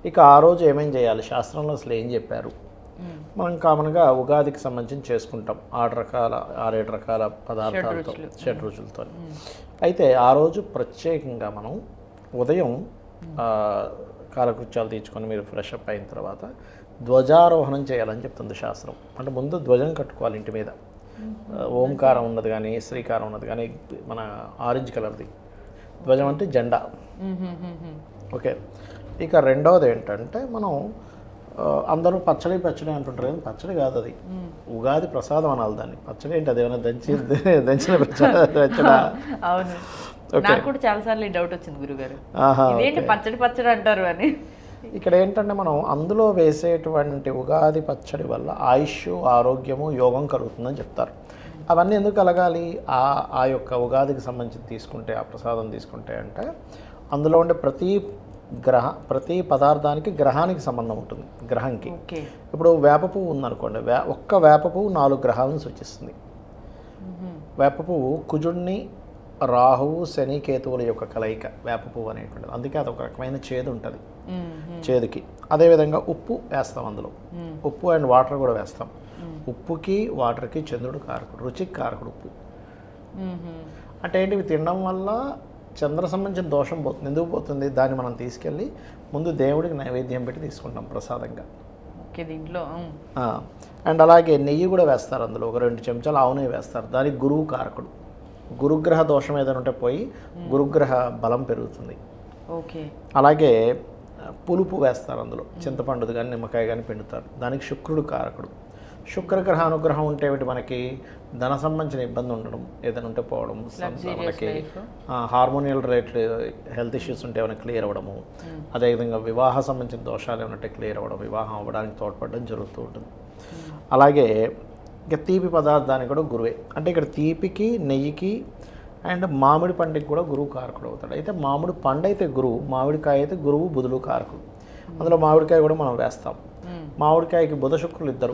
ఇక ఆ రోజు ఏమేం చేయాలి, శాస్త్రంలో అసలు ఏం చెప్పారు. మనం కామన్గా ఉగాదికి సంబంధించి చేసుకుంటాం 6 రకాల పదార్థాలతో, షడ్రుచులతో. అయితే ఆ రోజు ప్రత్యేకంగా మనం ఉదయం కాలకృత్యాలు తీర్చుకొని మీరు ఫ్రెష్ అప్ అయిన తర్వాత ధ్వజారోహణం చేయాలని చెప్తుంది శాస్త్రం. అంటే ముందు ధ్వజం కట్టుకోవాలి ఇంటి మీద. ఓంకారం ఉన్నది కానీ శ్రీకారం ఉన్నది కానీ మన ఆరెంజ్ కలర్ది ధ్వజం అంటే జెండా. ఓకే. ఇక రెండవది ఏంటంటే మనం అందరూ పచ్చడి అంటుంటారు కానీ పచ్చడి కాదు అది, ఉగాది ప్రసాదం అనాలి దాన్ని. పచ్చడి ఏంటి, అది ఏమైనా దంచిన పచ్చడా? అవును, నాకు కూడా చాలాసార్లు ఈ డౌట్ వచ్చింది గురుగారు, ఇదేంటి పచ్చడి అంటారు అని. ఇక్కడ ఏంటంటే మనం అందులో వేసేటువంటి ఉగాది పచ్చడి వల్ల ఆయుష్, ఆరోగ్యము, యోగం కలుగుతుందని చెప్తారు. అవన్నీ ఎందుకు కలగాలి? ఆ యొక్క ఉగాదికి సంబంధించి తీసుకుంటే, ఆ ప్రసాదం తీసుకుంటే అంటే అందులో ఉండే ప్రతి పదార్థానికి గ్రహానికి సంబంధం ఉంటుంది. గ్రహంకి ఇప్పుడు వేప పువ్వు ఉందనుకోండి, ఒక్క వేప పువ్వు 4 గ్రహాలను సూచిస్తుంది. వేప పువ్వు కుజుడిని, రాహువు, శని, కేతువుల యొక్క కలయిక వేప పువ్వు అనేటువంటిది. అందుకే అదొక రకమైన చేదు ఉంటుంది. చేదుకి అదేవిధంగా ఉప్పు వేస్తాం అందులో, ఉప్పు అండ్ వాటర్ కూడా వేస్తాం. ఉప్పుకి వాటర్కి చంద్రుడు కారకుడు, రుచికి కారకుడు ఉప్పు. అంటే ఏంటి, ఇవి తినడం వల్ల చంద్ర సంబంధించిన దోషం పోతుంది. ఎందుకు పోతుంది? దాన్ని మనం తీసుకెళ్ళి ముందు దేవుడికి నైవేద్యం పెట్టి తీసుకుంటాం ప్రసాదంగా. దీంట్లో అండ్ అలాగే నెయ్యి కూడా వేస్తారు అందులో, ఒక 2 చెంచాలు ఆవు నెయ్యి వేస్తారు. దానికి గురువు కారకుడు. గురుగ్రహ దోషం ఏదైనా ఉంటే పోయి గురుగ్రహ బలం పెరుగుతుంది. ఓకే. అలాగే పులుపు వేస్తారు అందులో, చింతపండుది కానీ నిమ్మకాయ కానీ పిండుతారు. దానికి శుక్రుడు కారకుడు. శుక్రగ్రహ అనుగ్రహం ఉంటే మనకి ధన సంబంధించిన ఇబ్బంది ఉండడం, ఏదైనా ఉంటే పోవడం, మనకి హార్మోనియల్ రిలేటెడ్ హెల్త్ ఇష్యూస్ ఉంటే ఏమైనా క్లియర్ అవ్వడము, అదేవిధంగా వివాహ సంబంధించిన దోషాలు ఏమంటే క్లియర్ అవ్వడం, వివాహం అవ్వడానికి తోడ్పడడం జరుగుతూ ఉంటుంది. అలాగే ఇక తీపి పదార్థానికి కూడా గురువే. అంటే ఇక్కడ తీపికి, నెయ్యికి అండ్ మామిడి పండుకి కూడా గురువు కారకుడు అవుతాడు. అయితే మామిడి పండు అయితే గురువు, మామిడికాయ అయితే గురువు, బుధుడు కారకుడు. అందులో మామిడికాయ కూడా మనం వేస్తాం. మామిడికాయకి బుధ శుక్రులు ఇద్దరు,